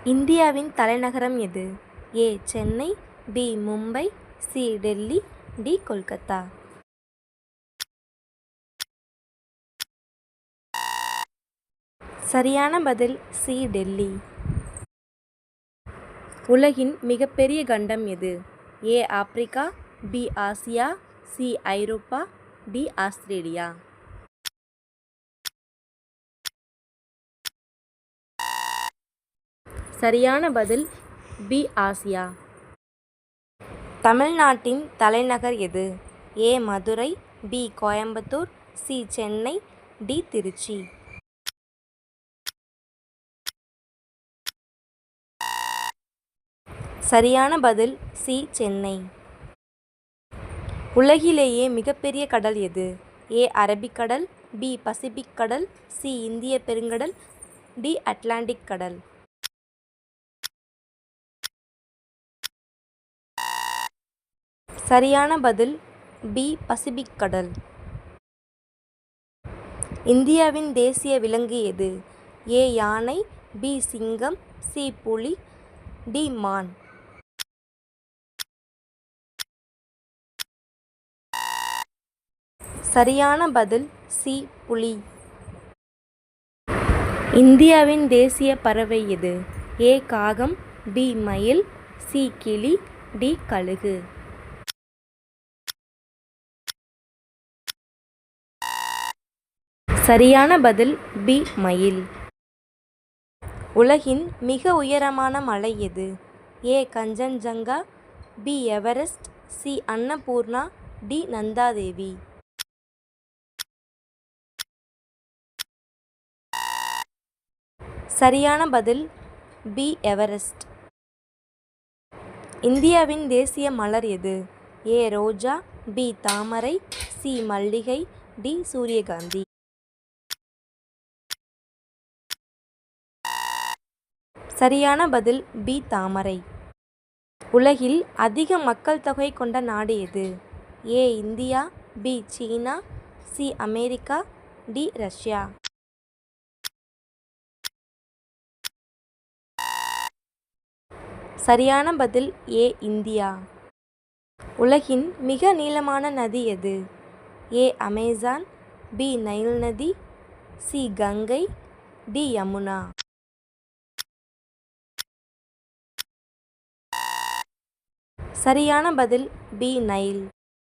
இந்தியாவின் தலைநகரம் எது? A. Chennai, B. Mumbai, C. Delhi, D. Kolkata. சரியான பதில் சி. டெல்லி. உலகின் மிகப்பெரிய கண்டம் எது? A. Africa, B. Asia, C. Europe, D. Australia. சரியான பதில் பி. ஆசியா. தமிழ்நாட்டின் தலைநகர் எது? A. Madurai, B. Coimbatore, C. Chennai, D. Trichy. சரியான பதில் சி. சென்னை. உலகிலேயே மிகப்பெரிய கடல் எது? ஏ. அரபிக்கடல், பி. பசிபிக் கடல், சி. இந்திய பெருங்கடல், டி. அட்லாண்டிக் கடல். சரியான பதில் பி. பசிபிக் கடல். இந்தியாவின் தேசிய விலங்கு எது? ஏ. யானை, பி. சிங்கம், சி. புலி, டி. மான். சரியான பதில் சி. புலி. இந்தியாவின் தேசிய பறவை எது? ஏ. காகம், பி. மயில், சி. கிளி, டி. கழுகு. சரியான பதில் பி. மயில். உலகின் மிக உயரமான மலை எது? A. Kanchenjunga, B. Everest, C. Annapurna, D. Nandadevi. சரியான பதில் பி. எவரெஸ்ட். இந்தியாவின் தேசிய மலர் எது? ஏ. ரோஜா, பி. தாமரை, சி. மல்லிகை, டி. சூரியகாந்தி. சரியான பதில் பி. தாமரை. உலகில் அதிக மக்கள் தொகை கொண்ட நாடு எது? A. India, B. China, C. America, D. Russia. சரியான பதில் ஏ. இந்தியா. உலகின் மிக நீளமான நதி எது? ஏ. Amazon, B. நைல் நதி, சி. கங்கை, டி. யமுனா. சரியான பதில் பி. நைல்.